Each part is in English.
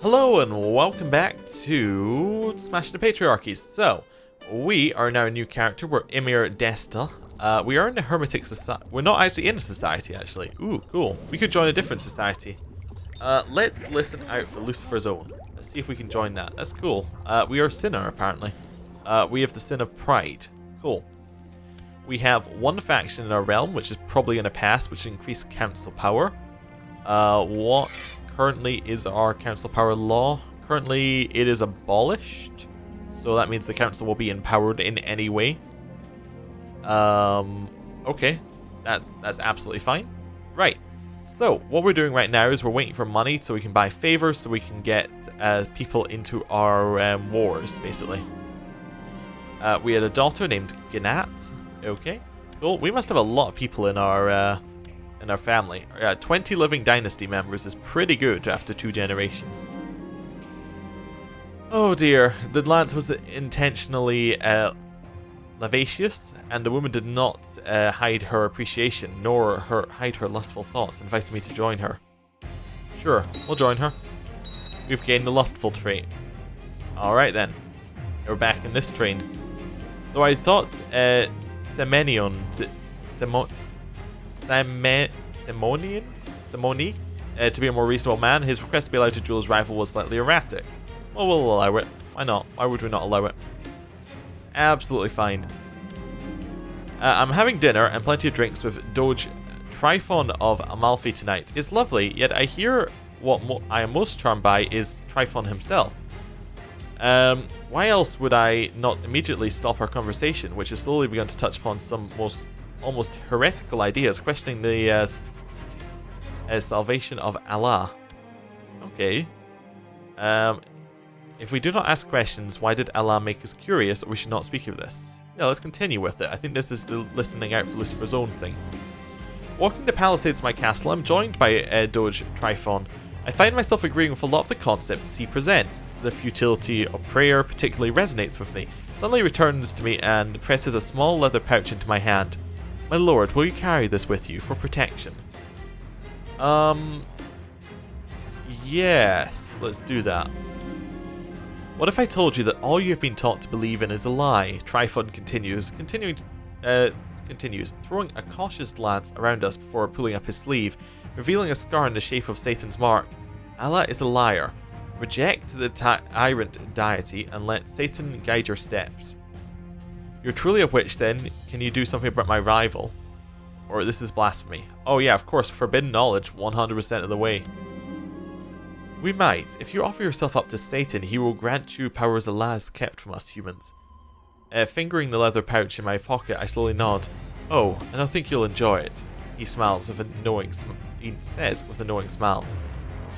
Hello and welcome back to Smashing the Patriarchies. So, we are now a new character. We're Emir Desta. We are in the Hermetic Society. We're not actually in a society, actually. Ooh, cool. We could join a different society. Let's listen out for Lucifers Old. Let's see if we can join that. That's cool. We are Sinner, apparently. We have the Sin of Pride. Cool. We have one faction in our realm, which is probably going to pass, which increases council power. What currently is our council power law? Currently, it is abolished. So that means the council will be empowered in any way. Okay. That's absolutely fine. Right. So, what we're doing right now is we're waiting for money so we can buy favors, so we can get people into our wars, basically. We had a daughter named Ginat. Okay. Cool. We must have a lot of people in our family. 20 living dynasty members is pretty good after 2 generations. Oh dear, the lance was intentionally lascivious, and the woman did not hide her appreciation, nor hide her lustful thoughts, inviting me to join her. Sure, we'll join her. We've gained the lustful trait. Alright then, we're back in this train. Though I thought Simoni, to be a more reasonable man, his request to be allowed to duel his rival was slightly erratic. Well, we'll allow it. Why not? Why would we not allow it? It's absolutely fine. I'm having dinner and plenty of drinks with Doge Tryphon of Amalfi tonight. It's lovely, yet I hear what I am most charmed by is Tryphon himself. Why else would I not immediately stop our conversation, which has slowly begun to touch upon some almost heretical ideas, questioning the salvation of Allah. Okay. If we do not ask questions, why did Allah make us curious, or we should not speak of this? Yeah, let's continue with it. I think this is the listening out for Lucifer's own thing. Walking the palisades of my castle, I'm joined by Doge Tryphon. I find myself agreeing with a lot of the concepts he presents. The futility of prayer particularly resonates with me. Suddenly returns to me and presses a small leather pouch into my hand. My lord, will you carry this with you for protection? Yes, let's do that. What if I told you that all you have been taught to believe in is a lie? Tryphon continues, throwing a cautious glance around us before pulling up his sleeve, revealing a scar in the shape of Satan's mark. Allah is a liar. Reject the tyrant deity and let Satan guide your steps. You're truly a witch then. Can you do something about my rival? Or this is blasphemy. Oh yeah, of course, forbidden knowledge 100% of the way. We might. If you offer yourself up to Satan, he will grant you powers Allah has kept from us humans. Fingering the leather pouch in my pocket, I slowly nod. Oh, and I think you'll enjoy it. He smiles with a knowing he says with a knowing smile.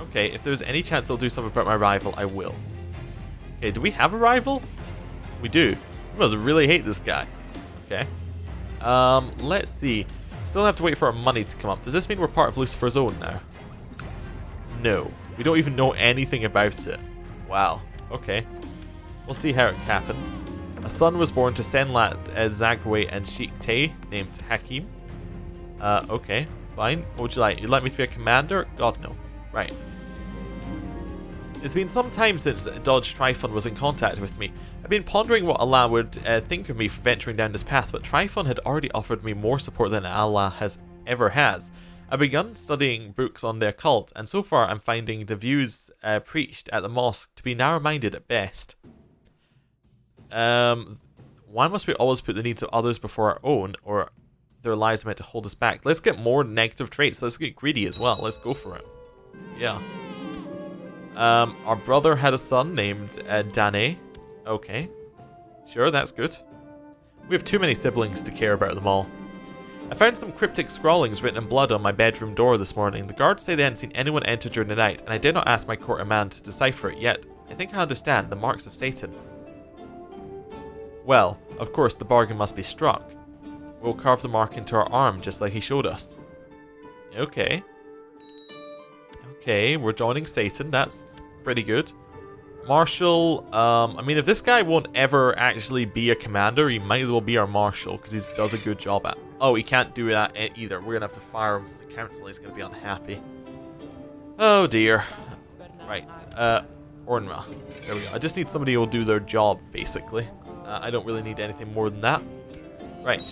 Okay, if there's any chance I'll do something about my rival, I will. Okay, do we have a rival? We do. We must really hate this guy. Okay. Let's see. Still have to wait for our money to come up. Does this mean we're part of Lucifer's Own now? No. We don't even know anything about it. Wow. Okay. We'll see how it happens. A son was born to Senlat Zagwe and Sheikh Tay, named Hakim. Okay. Fine. What would you like? You'd like me to be a commander? God, no. Right. It's been some time since Doge Tryphon was in contact with me. I've been pondering what Allah would think of me for venturing down this path, but Tryphon had already offered me more support than Allah ever has. I've begun studying books on the occult, and so far I'm finding the views preached at the mosque to be narrow-minded at best. Why must we always put the needs of others before our own, or their lives are meant to hold us back? Let's get more negative traits. Let's get greedy as well. Let's go for it. Yeah. Our brother had a son named Dane. Okay. Sure, that's good. We have too many siblings to care about them all. I found some cryptic scrawlings written in blood on my bedroom door this morning. The guards say they hadn't seen anyone enter during the night, and I did not ask my court man to decipher it yet. I think I understand the marks of Satan. Well, of course, the bargain must be struck. We'll carve the mark into our arm, just like he showed us. Okay. Okay, we're joining Satan. That's pretty good. Marshal, I mean, if this guy won't ever actually be a commander, he might as well be our marshal, because he does a good job at it. Oh, he can't do that either. We're going to have to fire him for the council. He's going to be unhappy. Oh, dear. Right, Ornma. There we go. I just need somebody who will do their job, basically. I don't really need anything more than that. Right.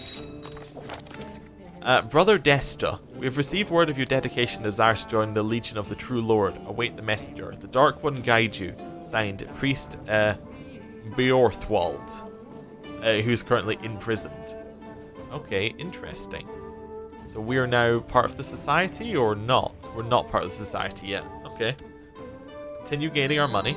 Brother Desta, we have received word of your dedication and desire to join the Legion of the True Lord. Await the messenger. The Dark One guide you. Signed, Priest Beorthwald, who's currently imprisoned. Okay, interesting. So we are now part of the society or not? We're not part of the society yet. Okay. Continue gaining our money.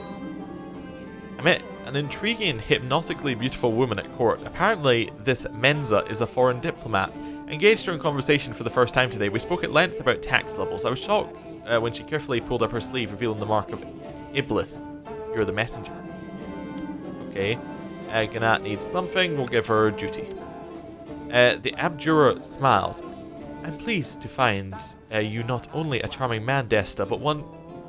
I met an intriguing, hypnotically beautiful woman at court. Apparently, this Mensa is a foreign diplomat. Engaged her in conversation for the first time today. We spoke at length about tax levels. I was shocked when she carefully pulled up her sleeve, revealing the mark of Iblis. You're the messenger. Okay. Ganat needs something. We'll give her duty. The Abjuror smiles. I'm pleased to find you not only a charming man, Desta, but one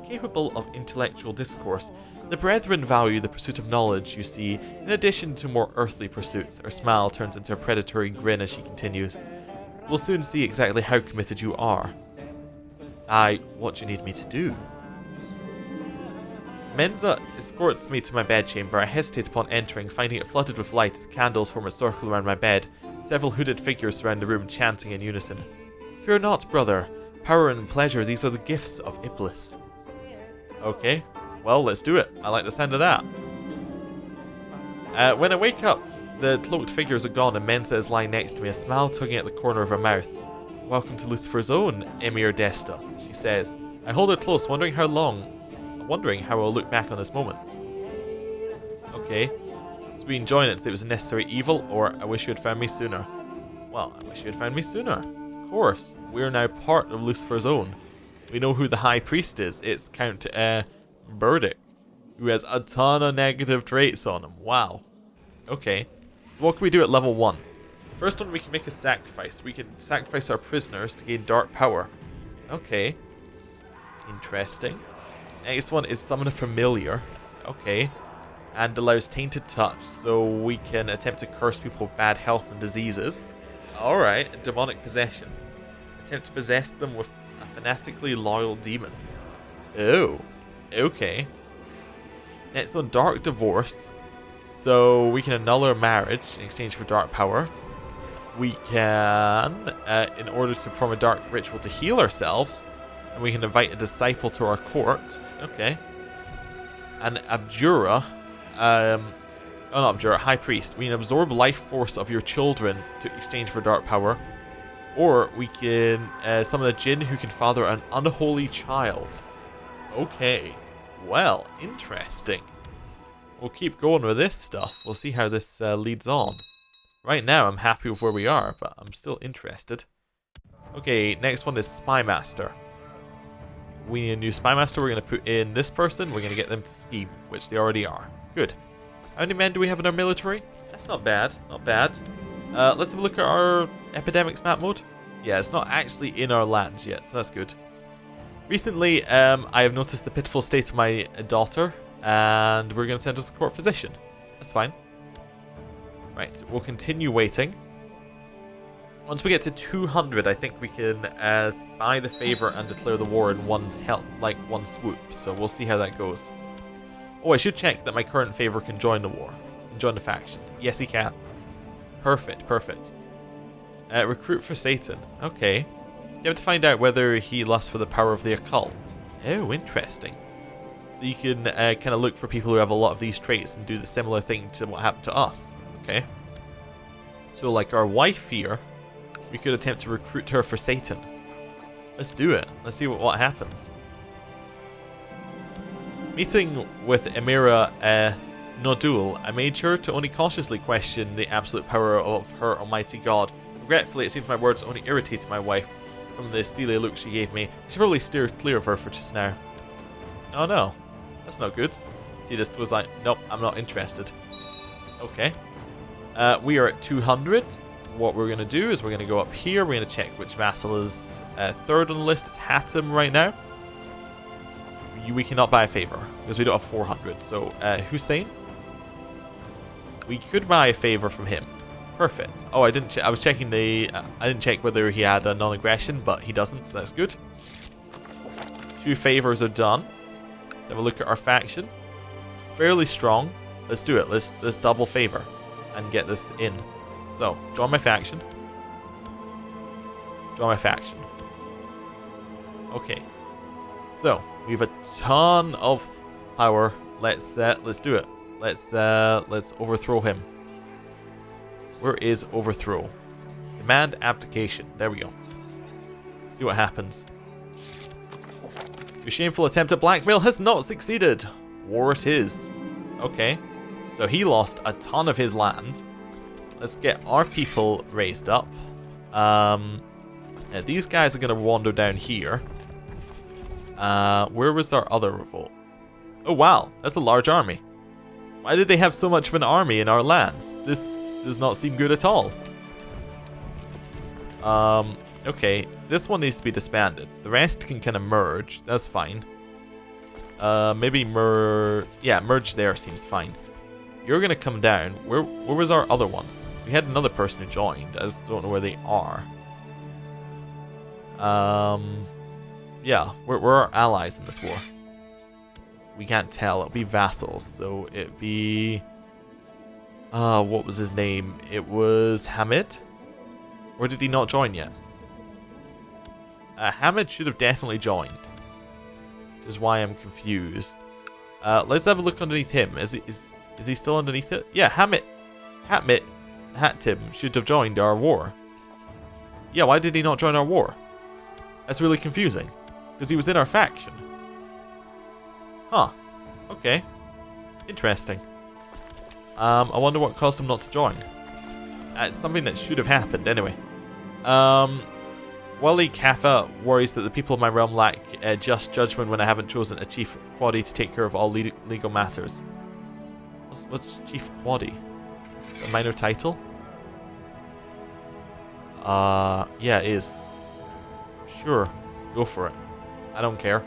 capable of intellectual discourse. The brethren value the pursuit of knowledge, you see, in addition to more earthly pursuits. Her smile turns into a predatory grin as she continues. We'll soon see exactly how committed you are. What do you need me to do? Mensa escorts me to my bedchamber. I hesitate upon entering, finding it flooded with light as candles form a circle around my bed. Several hooded figures surround the room, chanting in unison. Fear not, brother. Power and pleasure, these are the gifts of Iblis. Okay, well, let's do it. I like the sound of that. When I wake up, the cloaked figures are gone and Mensa is lying next to me, a smile tugging at the corner of her mouth. Welcome to Lucifer's Own, Emir Desta, she says. I hold her close, wondering how I'll look back on this moment. Okay, so we can join it and say it was a necessary evil, or I wish you had found me sooner. Well, I wish you had found me sooner. Of course, we're now part of Lucifer's Own. We know who the High Priest is. It's Count Burdick, who has a ton of negative traits on him. Wow. Okay, so what can we do at level 1? First one, we can make a sacrifice. We can sacrifice our prisoners to gain dark power. Okay. Interesting. Next one is summon a familiar. Okay. And allows tainted touch, so we can attempt to curse people with bad health and diseases. Alright, demonic possession. Attempt to possess them with a fanatically loyal demon. Oh. Okay. Next one, dark divorce. So we can annul our marriage in exchange for dark power. We can, in order to perform a dark ritual to heal ourselves, and we can invite a disciple to our court. Okay. An Abjura, not Abjura, High Priest. We can absorb life force of your children to exchange for dark power. Or we can summon a Jinn who can father an unholy child. Okay. Well, interesting. We'll keep going with this stuff. We'll see how this leads on. Right now, I'm happy with where we are, but I'm still interested. Okay, next one is Spymaster. We need a new Spymaster. We're going to put in this person. We're going to get them to scheme, which they already are. Good. How many men do we have in our military? That's not bad. Not bad. Let's have a look at our epidemics map mode. Yeah, it's not actually in our lands yet, so that's good. Recently, I have noticed the pitiful state of my daughter, and we're going to send her to the court physician. That's fine. Right, we'll continue waiting. Once we get to 200, I think we can buy the favor and declare the war in one swoop. So we'll see how that goes. Oh, I should check that my current favor can join the war, can join the faction. Yes, he can. Perfect, perfect. Recruit for Satan. Okay. You have to find out whether he lusts for the power of the occult. Oh, interesting. So you can kind of look for people who have a lot of these traits and do the similar thing to what happened to us. Okay. So like our wife here, we could attempt to recruit her for Satan. Let's do it. Let's see what happens. Meeting with Emira Nodul, I made sure to only cautiously question the absolute power of her almighty god. Regretfully, it seems my words only irritated my wife. From the steely look she gave me, I should probably steer clear of her for just now. Oh no, that's not good. She just was like, nope, I'm not interested. Okay. We are at 200. What we're going to do is we're going to go up here. We're going to check which vassal is third on the list. It's Hatem right now. We cannot buy a favor because we don't have 400. So Hussein, we could buy a favor from him. Perfect. Oh, I didn't. I was checking the. I didn't check whether he had a non-aggression, but he doesn't, so that's good. 2 favors are done. Have a look at our faction. Fairly strong. Let's do it. Let's double favor and get this in. So, join my faction. Join my faction. Okay. So, we have a ton of power. Let's do it. Let's overthrow him. Where is overthrow? Demand abdication. There we go. See what happens. Your shameful attempt at blackmail has not succeeded. War it is. Okay. So he lost a ton of his land. Let's get our people raised up. These guys are going to wander down here. Where was our other revolt? Oh wow, that's a large army. Why did they have so much of an army in our lands? This does not seem good at all. Okay, this one needs to be disbanded. The rest can kind of merge. That's fine. Maybe merge there seems fine. You're gonna come down. Where was our other one? We had another person who joined. I just don't know where they are. Yeah, we're our allies in this war. We can't tell. It'll be vassals, so it'd be... what was his name? It was Hamid? Or did he not join yet? Hamid should have definitely joined. Which is why I'm confused. Let's have a look underneath him. Is he still underneath it? Yeah, Hatim should have joined our war. Yeah, why did he not join our war? That's really confusing. Because he was in our faction. Huh. Okay. Interesting. I wonder what caused him not to join. It's something that should have happened anyway. Wali Cathar worries that the people of my realm lack just judgment when I haven't chosen a chief quadi to take care of all legal matters. What's chief quadi? A minor title? Yeah, it is. Sure, go for it. I don't care.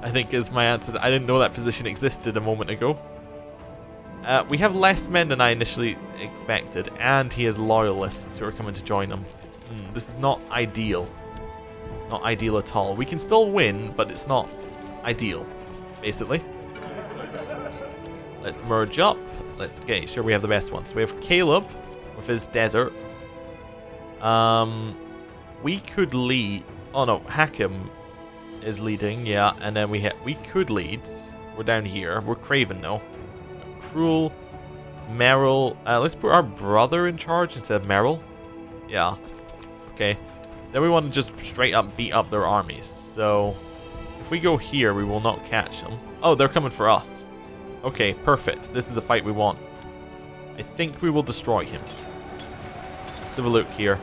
I think is my answer. I didn't know that position existed a moment ago. We have less men than I initially expected, and he has loyalists who are coming to join him. This is not ideal. Not ideal at all. We can still win, but it's not ideal, basically. Let's merge up. Let's get sure we have the best ones. We have Caleb with his deserts. We could lead. Oh no, Hakim is leading, yeah, and then we could lead. We're down here. We're Craven though. Cruel, Merrill. Let's put our brother in charge instead of Merrill. Yeah. Okay. Then we want to just straight up beat up their armies. So if we go here, we will not catch them. Oh, they're coming for us. Okay, perfect. This is the fight we want. I think we will destroy him. Let's have a look here.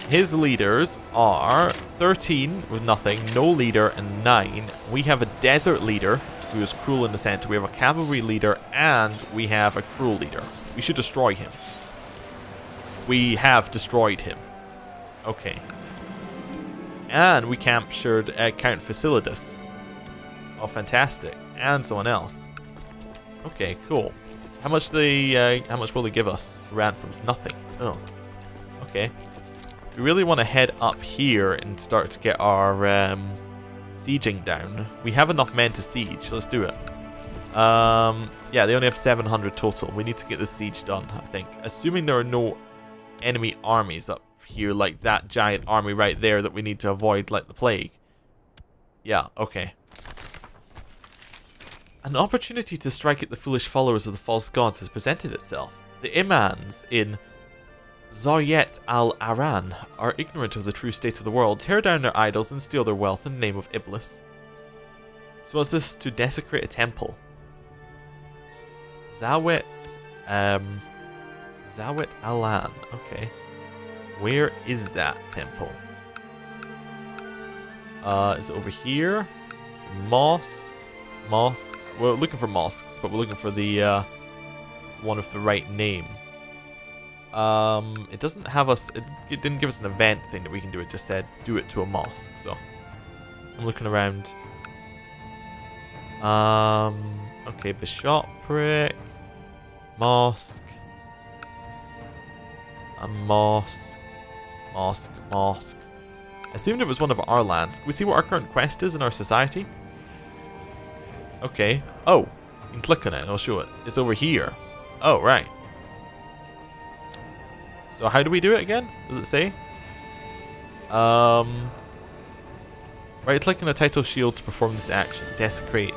His leaders are 13 with nothing, no leader, and 9. We have a desert leader who is cruel in the center. We have a cavalry leader, and we have a cruel leader. We should destroy him. We have destroyed him. Okay. And we captured Count Facilistus. Oh, fantastic. And someone else. Okay, cool. How much will they give us for ransoms? Nothing. Oh. Okay. We really want to head up here and start to get our sieging down. We have enough men to siege. Let's do it. Yeah, they only have 700 total. We need to get the siege done, I think. Assuming there are no enemy armies up here, like that giant army right there that we need to avoid like the plague. Yeah, okay. An opportunity to strike at the foolish followers of the false gods has presented itself. The Imans in Zaryet al-Aran are ignorant of the true state of the world, tear down their idols and steal their wealth in the name of Iblis. So what's this? To desecrate a temple. Zawet Alan. Okay. Where is that temple? Is it over here? It's a mosque. We're looking for mosques, but we're looking for the one with the right name. It doesn't have us. It didn't give us an event thing that we can do. It just said do it to a mosque. So I'm looking around. Okay, bishopric, mosque, a mosque. I assumed it was one of our lands. Can we see what our current quest is in our society? Okay. Oh, you can click on it and I'll show it. It's over here. Oh, right. So how do we do it again? Does it say? Right click on a title shield to perform this action. Desecrate.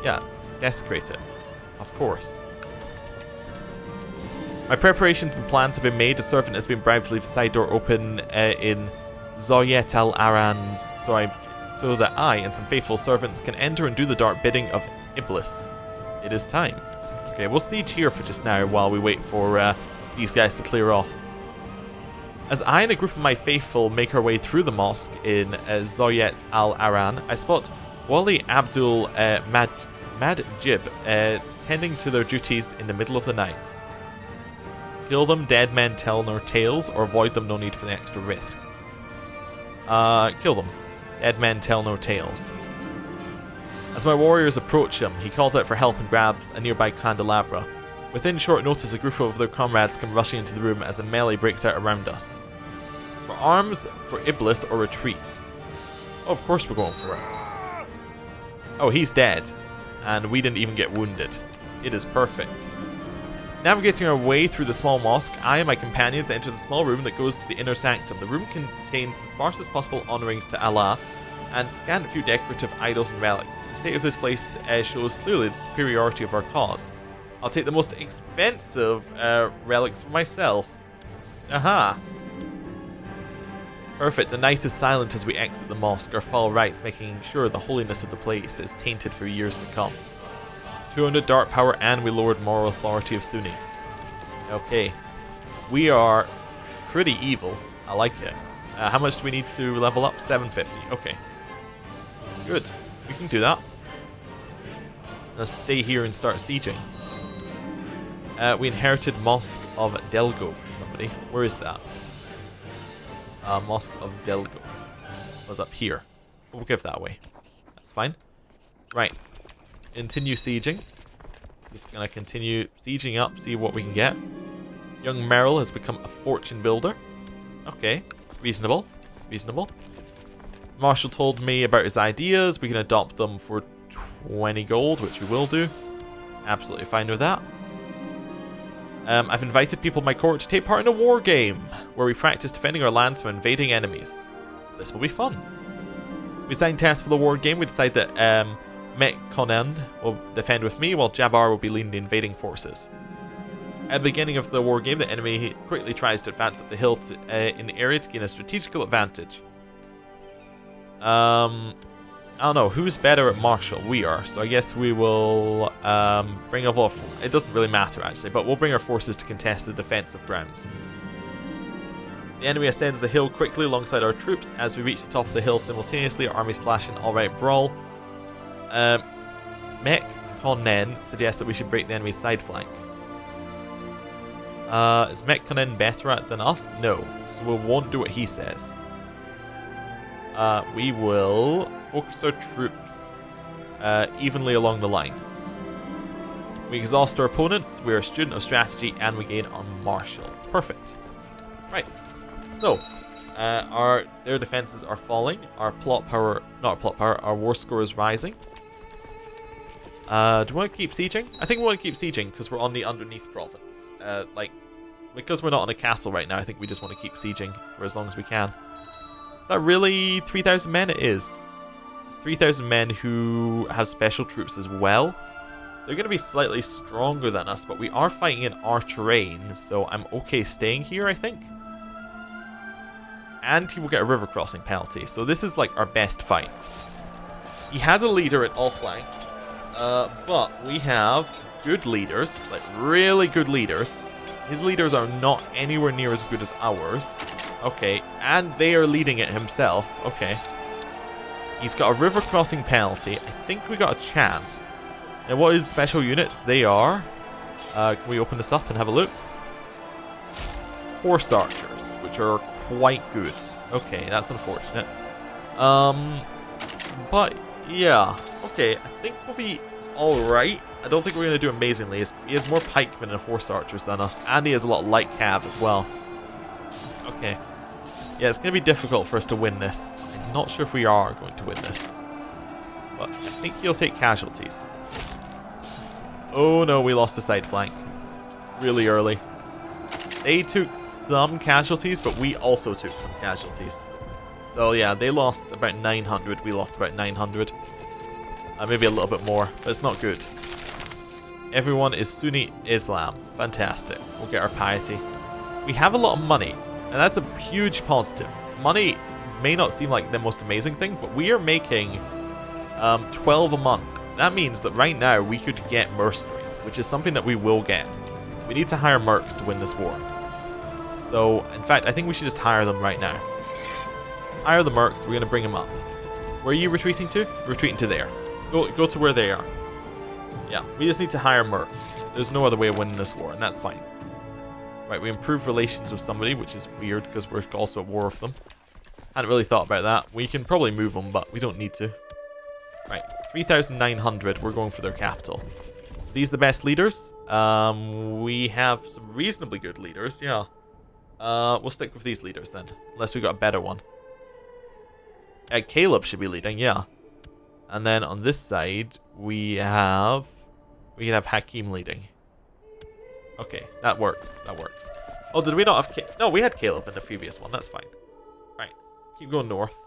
Yeah, desecrate it. Of course. My preparations and plans have been made. A servant has been bribed to leave the side door open in Zoyet al-Aran's so that I and some faithful servants can enter and do the dark bidding of Iblis. It is time. Okay, we'll siege here for just now while we wait for these guys to clear off. As I and a group of my faithful make our way through the mosque in Zoyet al-Aran, I spot Wali Abdul Madjib tending to their duties in the middle of the night. Kill them, dead men tell no tales, or avoid them, no need for the extra risk. Kill them. Dead men tell no tales. As my warriors approach him, he calls out for help and grabs a nearby candelabra. Within short notice, a group of their comrades come rushing into the room as a melee breaks out around us. For arms, for Iblis, or retreat. Oh, of course we're going for it. Oh, he's dead. And we didn't even get wounded. It is perfect. Navigating our way through the small mosque, I and my companions enter the small room that goes to the inner sanctum. The room contains the sparsest possible honourings to Allah and scan a few decorative idols and relics. The state of this place shows clearly the superiority of our cause. I'll take the most expensive relics for myself. Aha! Perfect. The night is silent as we exit the mosque, our foul rites making sure the holiness of the place is tainted for years to come. 200 dark power and we lowered moral authority of Sunni. Okay. We are pretty evil. I like it. How much do we need to level up? 750. Okay. Good. We can do that. Let's stay here and start sieging. We inherited Mosque of Delgo from somebody. Where is that? Mosque of Delgo was up here. We'll give that away. That's fine. Right. Continue sieging. Just gonna continue sieging up, see what we can get. Young Merrill has become a fortune builder. Okay. Reasonable. Reasonable. Marshall told me about his ideas. We can adopt them for 20 gold, which we will do. Absolutely fine with that. I've invited people in my court to take part in a war game where we practice defending our lands from invading enemies. This will be fun. We signed tests for the war game. We decide that Mekkonend will defend with me while Jabbar will be leading the invading forces. At the beginning of the war game, the enemy quickly tries to advance up the hill in the area to gain a strategical advantage. I don't know, who's better at martial? We are, so I guess we will bring a lot of... It doesn't really matter actually, but we'll bring our forces to contest the defensive grounds. The enemy ascends the hill quickly alongside our troops. As we reach the top of the hill simultaneously, our armies slash an all-right brawl. Mekkonen suggests that we should break the enemy's side flank. Is Mekkonen better at than us? No, so we won't do what he says. We will focus our troops evenly along the line. We exhaust our opponents, we are a student of strategy, and we gain our martial. Perfect. Right. So, their defenses are falling. Our plot power, not our plot power, our war score is rising. Do we want to keep sieging? I think we want to keep sieging because we're on the underneath province. Because we're not on a castle right now, I think we just want to keep sieging for as long as we can. Is that really 3,000 men? It is. It's 3,000 men who have special troops as well. They're going to be slightly stronger than us, but we are fighting in our terrain, so I'm okay staying here, I think. And he will get a river crossing penalty, so this is like our best fight. He has a leader at all flanks, but we have good leaders, like really good leaders. His leaders are not anywhere near as good as ours. Okay, and they are leading it himself. Okay. He's got a river crossing penalty. I think we got a chance. Now, what is special units? They are... can we open this up and have a look? Horse archers, which are quite good. Okay, that's unfortunate. But, yeah. Okay, I think we'll be alright. I don't think we're going to do amazingly. He has more pikemen and horse archers than us, and he has a lot of light cav as well. Okay. Yeah, it's going to be difficult for us to win this. I'm not sure if we are going to win this. but I think he'll take casualties. Oh no, we lost the side flank. Really early. They took some casualties, but we also took some casualties. So yeah, they lost about 900, we lost about 900. Maybe a little bit more, but it's not good. Everyone is Sunni Islam. Fantastic. We'll get our piety. We have a lot of money, and that's a huge positive. Money may not seem like the most amazing thing, but we are making 12 a month. That means that right now we could get mercenaries, which is something that we will get. We need to hire mercs to win this war. So, in fact, I think we should just hire them right now. Hire the mercs, we're going to bring them up. Where are you retreating to? Retreating to there. Go to where they are. Yeah, we just need to hire mercs. There's no other way of winning this war, and that's fine. Right, we improve relations with somebody, which is weird because we're also at war with them. Hadn't really thought about that. We can probably move them, but we don't need to. Right, 3,900. We're going for their capital. Are these the best leaders? We have some reasonably good leaders, yeah. We'll stick with these leaders then, unless we got a better one. Caleb should be leading, yeah. And then on this side, we can have Hakim leading. Okay, that works. That works. Oh, did we not have no, we had Caleb in the previous one. That's fine. Right. Keep going north.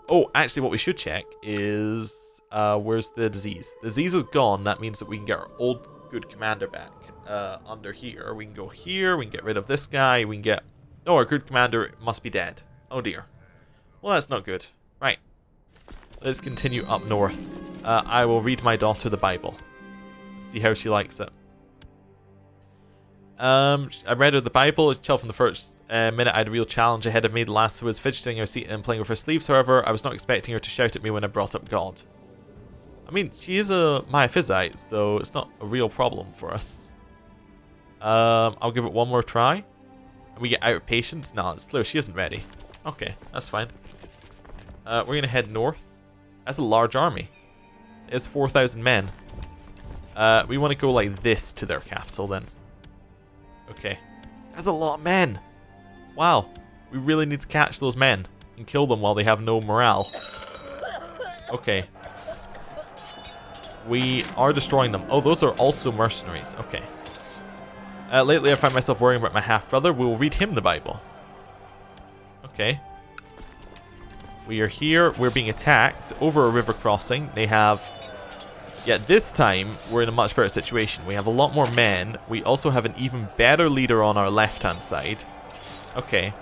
Oh, actually, what we should check is where's the disease? The disease is gone. That means that we can get our old good commander back under here. We can go here. We can get rid of this guy. We can get... Oh, our good commander must be dead. Oh, dear. Well, that's not good. Right. Let's continue up north. I will read my daughter the Bible. See how she likes it. I read her the Bible. It's chill from the first minute. I had a real challenge ahead of me. The last was fidgeting her seat and playing with her sleeves. However, I was not expecting her to shout at me when I brought up God. I mean, she is a Miaphysite, so it's not a real problem for us. I'll give it one more try. And we get out of patience. No, it's clear she isn't ready. Okay, that's fine. We're going to head north. That's a large army. It's 4,000 men. We want to go like this to their capital then. Okay. That's a lot of men. Wow. We really need to catch those men and kill them while they have no morale. Okay. We are destroying them. Oh, those are also mercenaries. Okay. Lately, I find myself worrying about my half-brother. We'll read him the Bible. Okay. We are here. We're being attacked over a river crossing. They have... Yet this time, we're in a much better situation. We have a lot more men. We also have an even better leader on our left-hand side. Okay.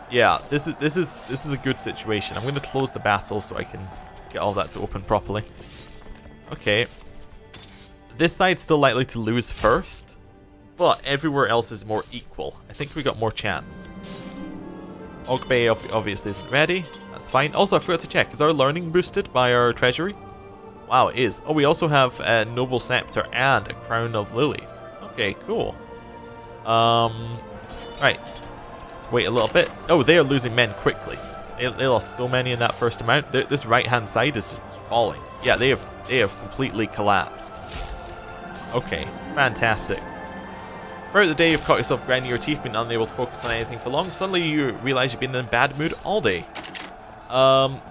Yeah, this is a good situation. I'm going to close the battle so I can get all that to open properly. Okay. This side's still likely to lose first, but everywhere else is more equal. I think we got more chance. Ogbe obviously isn't ready. That's fine. Also, I forgot to check. Is our learning boosted by our treasury? Wow, it is. Oh, we also have a Noble Scepter and a Crown of Lilies. Okay, cool. Right. Let's wait a little bit. Oh, they are losing men quickly. They lost so many in that first amount. This right-hand side is just falling. Yeah, they have completely collapsed. Okay, fantastic. Throughout the day, you've caught yourself grinding your teeth, being unable to focus on anything for long. Suddenly, you realize you've been in a bad mood all day.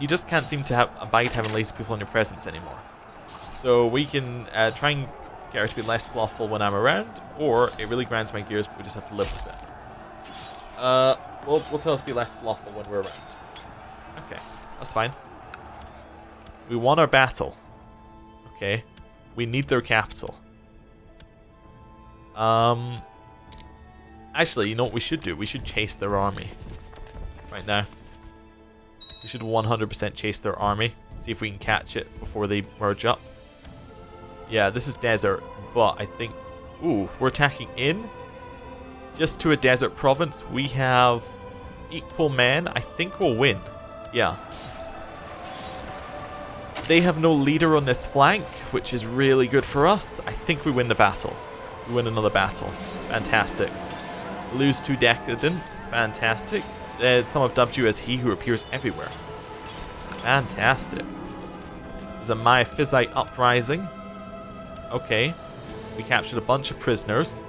You just can't seem to abide having lazy people in your presence anymore. So we can try and get her to be less slothful when I'm around, or it really grinds my gears, but we just have to live with it. We'll tell her to be less slothful when we're around. Okay, that's fine. We won our battle. Okay, we need their capital. Actually, you know what we should do? We should chase their army. Right now. We should 100% chase their army. See if we can catch it before they merge up. Yeah, this is desert, but I think... Ooh, we're attacking in. Just to a desert province. We have equal men. I think we'll win. Yeah. They have no leader on this flank, which is really good for us. I think we win the battle. We win another battle. Fantastic. Lose 2 decadents. Fantastic. Some have dubbed you as he who appears everywhere. Fantastic. There's a Miaphysite uprising. Okay. We captured a bunch of prisoners.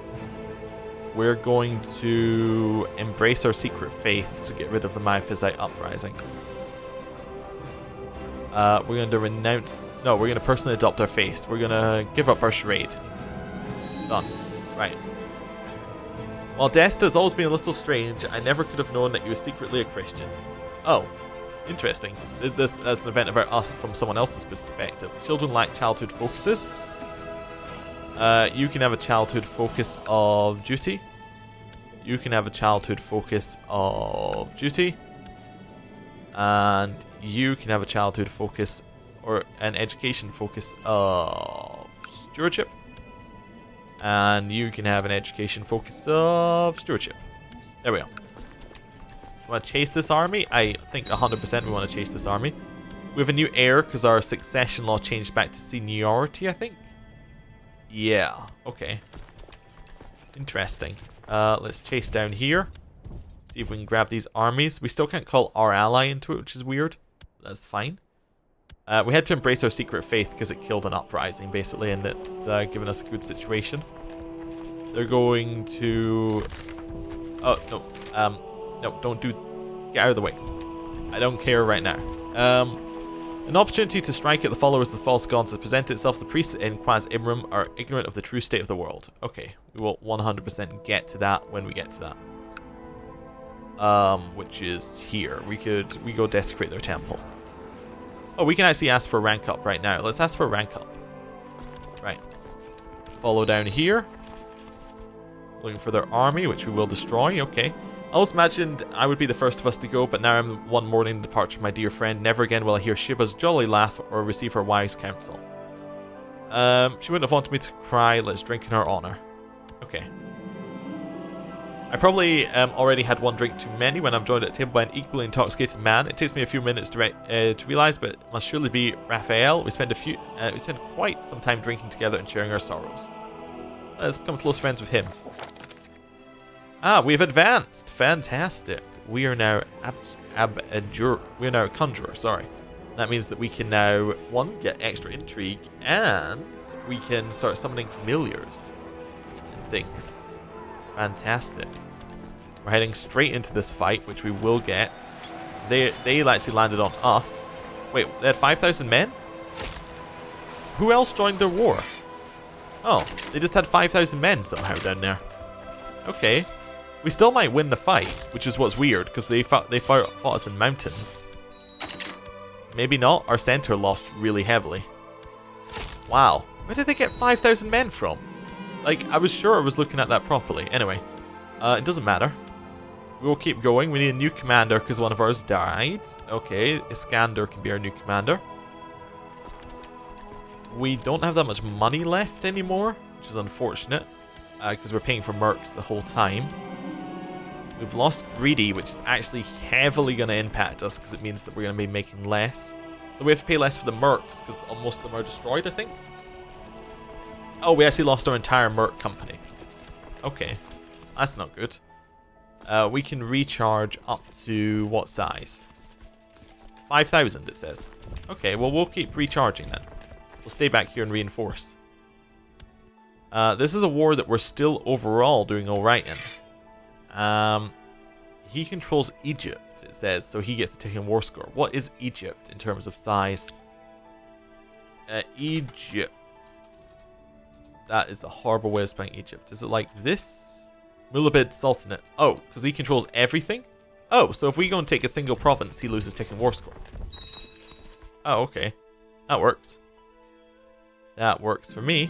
We're going to embrace our secret faith to get rid of the Miaphysite uprising. We're going to renounce... No, we're going to personally adopt our faith. We're going to give up our charade. Done. Right. While Desta has always been a little strange, I never could have known that you were secretly a Christian. Oh. Interesting. This is an event about us from someone else's perspective. Children lack childhood focuses. You can have a childhood focus of duty. You can have a childhood focus of duty. And you can have a childhood focus or an education focus of stewardship. And you can have an education focus of stewardship. There we go. Want to chase this army? I think 100% we want to chase this army. We have a new heir because our succession law changed back to seniority, I think. Yeah, okay. Interesting. Let's chase down here. See if we can grab these armies. We still can't call our ally into it, which is weird. That's fine. We had to embrace our secret faith because it killed an uprising, basically, and it's given us a good situation. They're going to... Oh, no. No, don't do... Get out of the way. I don't care right now. An opportunity to strike at the followers of the false gods has presented itself. The priests in Quas Imram are ignorant of the true state of the world. Okay, we will 100% get to that when we get to that. Which is here. We go desecrate their temple. Oh, we can actually ask for a rank up right now. Let's ask for a rank up. Right. Follow down here. Looking for their army, which we will destroy. Okay. I always imagined I would be the first of us to go, but now I'm one mourning the departure of my dear friend. Never again will I hear Shiba's jolly laugh or receive her wise counsel. She wouldn't have wanted me to cry. Let's drink in her honor. Okay. I probably already had one drink too many when I'm joined at table by an equally intoxicated man. It takes me a few minutes to realize, but it must surely be Raphael. We spend quite some time drinking together and sharing our sorrows. Let's become close friends with him. Ah, we've advanced. Fantastic. We are now we are now a conjurer, sorry. That means that we can now, one, get extra intrigue, and we can start summoning familiars and things. Fantastic. We're heading straight into this fight, which we will get. They actually landed on us. Wait, they had 5,000 men? Who else joined their war? Oh, they just had 5,000 men somehow down there. Okay. We still might win the fight, which is what's weird, because they fought us in mountains. Maybe not. Our center lost really heavily. Wow. Where did they get 5,000 men from? Like, I was sure I was looking at that properly. Anyway, it doesn't matter. We will keep going. We need a new commander because one of ours died. Okay, Iskander can be our new commander. We don't have that much money left anymore, which is unfortunate, because we're paying for mercs the whole time. We've lost Greedy, which is actually heavily going to impact us because it means that we're going to be making less. But we have to pay less for the mercs because most of them are destroyed, I think. Oh, we actually lost our entire merc company. Okay, that's not good. We can recharge up to what size? 5,000 it says. Okay, well we'll keep recharging then. We'll stay back here and reinforce. This is a war that we're still overall doing alright in. He controls Egypt, it says, so he gets to take a war score. What is Egypt in terms of size? Egypt. That is a horrible way of spelling Egypt. Is it like this? Mulabid Sultanate. Oh, because he controls everything? Oh, so if we go and take a single province, he loses taking war score. Oh, okay. That works. That works for me.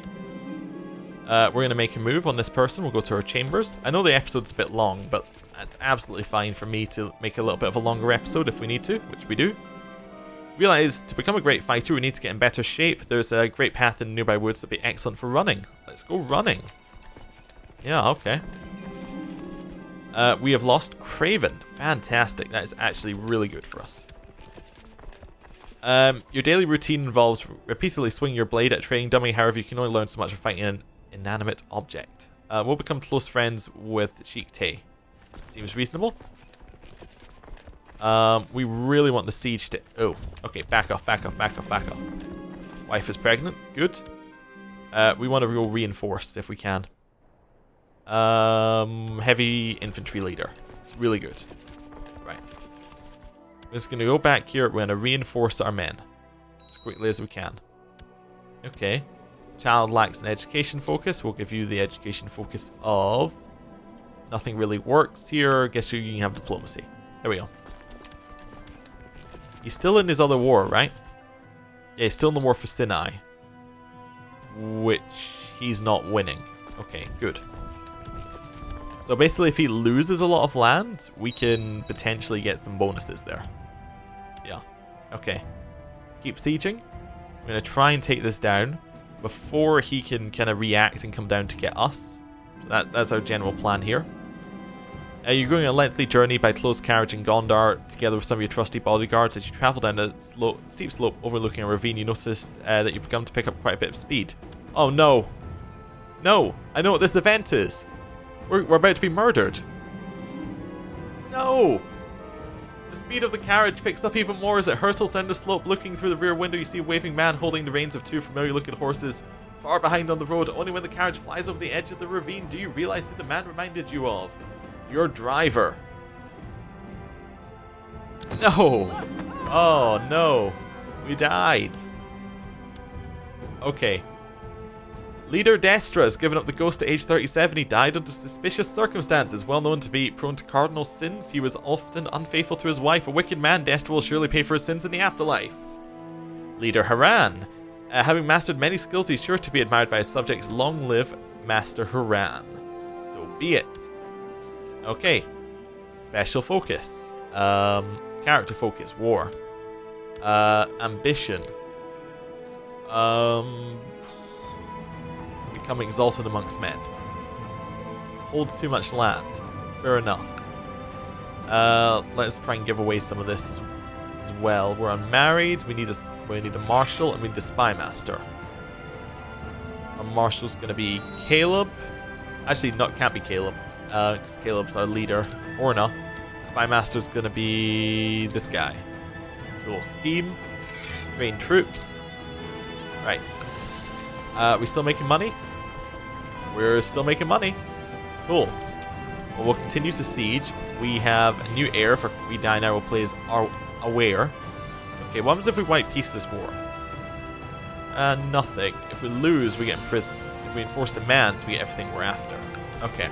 We're going to make a move on this person. We'll go to our chambers. I know the episode's a bit long, but that's absolutely fine for me to make a little bit of a longer episode if we need to, which we do. Realize to become a great fighter, we need to get in better shape. There's a great path in nearby woods that'd be excellent for running. Let's go running. Yeah, okay. We have lost Craven. Fantastic. That is actually really good for us. Your daily routine involves repeatedly swinging your blade at a training dummy. However, you can only learn so much from fighting an inanimate object. We'll become close friends with Sheik Tay. Seems reasonable. We really want the siege to... Oh, okay. Back off, back off, back off, back off. Wife is pregnant. Good. We want to go reinforce if we can. Heavy infantry leader. It's really good. Right. We're just going to go back here. We're going to reinforce our men. quickly as we can. Okay. Child lacks an education focus. We'll give you the education focus of... Nothing really works here. Guess you can have diplomacy. There we go. He's still in his other war, right? Yeah, he's still in the war for Sinai. Which he's not winning. Okay, good. So basically, if he loses a lot of land, we can potentially get some bonuses there. Yeah. Okay. Keep sieging. I'm going to try and take this down before he can kind of react and come down to get us. So that's our general plan here. You're going a lengthy journey by close carriage in Gondar, together with some of your trusty bodyguards. As you travel down a steep slope overlooking a ravine, you notice that you've begun to pick up quite a bit of speed. Oh no! No! I know what this event is! We're about to be murdered! No! The speed of the carriage picks up even more as it hurtles down the slope. Looking through the rear window, you see a waving man holding the reins of two familiar-looking horses. Far behind on the road, only when the carriage flies over the edge of the ravine do you realize who the man reminded you of. Your driver. No! Oh no! We died. Okay. Leader Destra has given up the ghost at age 37. He died under suspicious circumstances. Well known to be prone to cardinal sins, he was often unfaithful to his wife. A wicked man, Destra will surely pay for his sins in the afterlife. Leader Haran. Having mastered many skills, he's sure to be admired by his subjects. Long live Master Haran. So be it. Okay. Special focus. Character focus. War. Ambition. Become exalted amongst men. Holds too much land. Fair enough. Let's try and give away some of this as well. We're unmarried. We need a marshal and we need a spymaster. Our marshal's going to be Caleb. Actually, can't be Caleb. Because Caleb's our leader. Orna. Spymaster's going to be this guy. Cool. Scheme. Train troops. Right. We still making money? We're still making money. Cool. Well, we'll continue to siege. We have a new heir. If we die now, we'll play as our aware. Okay, what happens if we white peace this war? Nothing. If we lose, we get imprisoned. If we enforce demands, we get everything we're after. Okay.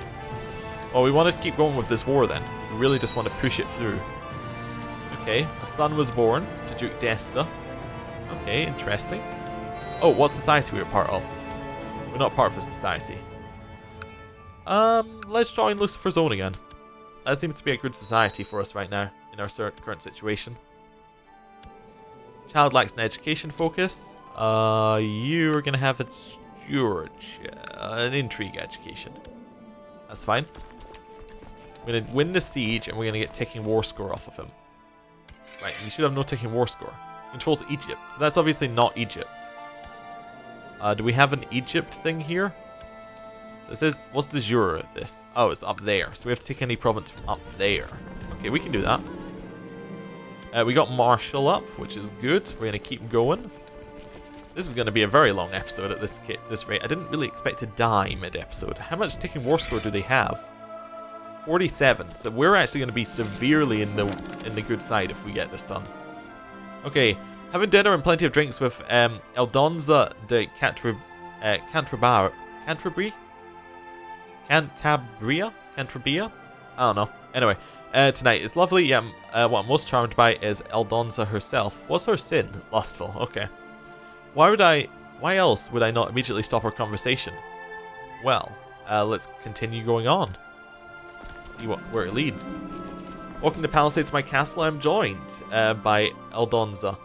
Well, we want to keep going with this war then. We really just want to push it through. Okay, a son was born to Duke Desta. Okay, interesting. Oh, what society we're part of? We're not part of a society. Let's join Lucifers Old again. That seems to be a good society for us right now, in our current situation. Child lacks an education focus. You're going to have a stewardship, an intrigue education. That's fine. We're going to win the siege, and we're going to get ticking war score off of him. Right, he should have no ticking war score. Controls Egypt, so that's obviously not Egypt. Do we have an Egypt thing here? So it says, what's the Jura of this? Oh, it's up there. So we have to take any province from up there. Okay, we can do that. We got Marshall up, which is good. We're going to keep going. This is going to be a very long episode at this rate. I didn't really expect to die mid-episode. How much ticking war score do they have? 47. So we're actually going to be severely in the good side if we get this done. Okay. Having dinner and plenty of drinks with Eldonza de Cantabria? I don't know. Anyway, tonight is lovely. Yeah, what I'm most charmed by is Eldonza herself. What's her sin? Lustful. Okay. Why else would I not immediately stop our conversation? Well, let's continue going on. See where it leads. Walking the palisades of my castle, I'm joined by Eldonza.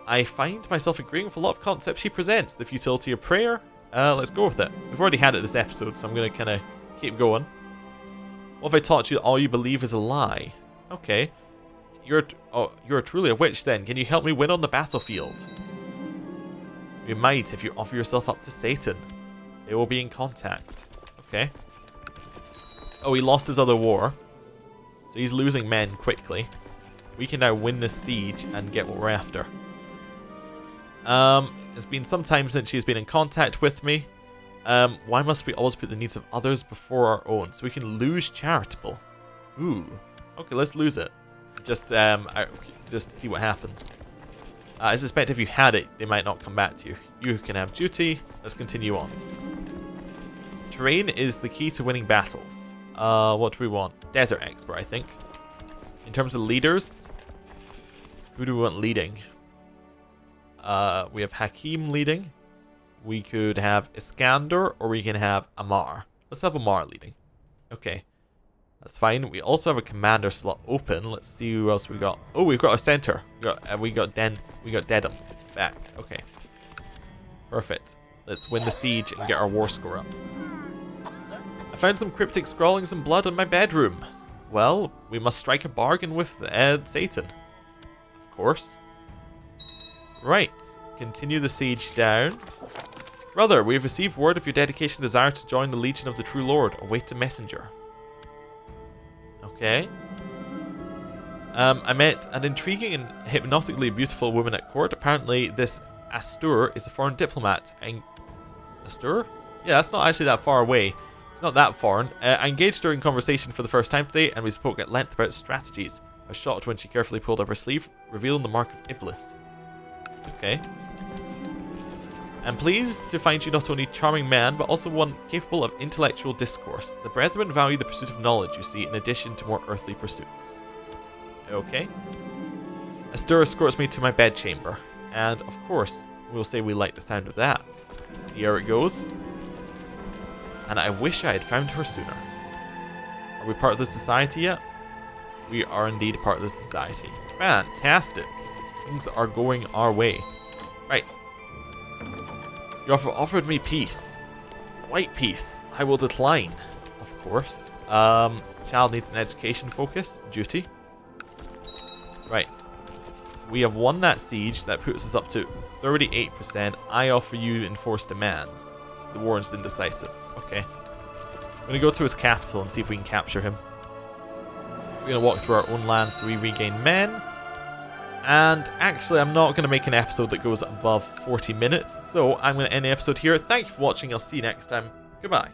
I find myself agreeing with a lot of concepts she presents. The futility of prayer. Let's go with it. We've already had it this episode, so I'm going to kind of keep going. What have I taught you that all you believe is a lie? Okay. You're truly a witch then. Can you help me win on the battlefield? You might if you offer yourself up to Satan. They will be in contact. Okay. Oh, he lost his other war. So he's losing men quickly. We can now win this siege and get what we're after. It's been some time since she's been in contact with me. Why must we always put the needs of others before our own? So we can lose charitable. Ooh. Okay, let's lose it. Just see what happens. I suspect if you had it, they might not come back to you. You can have duty. Let's continue on. Terrain is the key to winning battles. What do we want? Desert expert, I think. In terms of leaders, who do we want leading? We have Hakim leading. We could have Iskander, or we can have Amar. Let's have Amar leading. Okay, that's fine. We also have a commander slot open. Let's see who else we got. Oh, we've got a center. We got Dedham back. Okay, perfect. Let's win the siege and get our war score up. I found some cryptic scrawlings and blood in my bedroom. Well, we must strike a bargain with Satan. Of course. Right, continue the siege down. Brother, we have received word of your dedication and desire to join the Legion of the True Lord. Await a messenger. Okay. I met an intriguing and hypnotically beautiful woman at court. Apparently, this Astur is a foreign diplomat. Astur? Yeah, that's not actually that far away. It's not that foreign. I engaged her in conversation for the first time today, and we spoke at length about strategies. I was shocked when she carefully pulled up her sleeve, revealing the mark of Iblis. Okay. I'm pleased to find you not only a charming man, but also one capable of intellectual discourse. The brethren value the pursuit of knowledge, you see, in addition to more earthly pursuits. Okay. Astur escorts me to my bedchamber. And, of course, we'll say we like the sound of that. See how it goes? And I wish I had found her sooner. Are we part of the society yet? We are indeed part of the society. Fantastic. Things are going our way. Right. You offered me peace. White peace. I will decline. Of course. Child needs an education focus. Duty. Right. We have won that siege. That puts us up to 38%. I offer you enforced demands. The war is indecisive. Okay. I'm going to go to his capital and see if we can capture him. We're going to walk through our own land so we regain men. And actually, I'm not going to make an episode that goes above 40 minutes. So I'm going to end the episode here. Thank you for watching. I'll see you next time. Goodbye.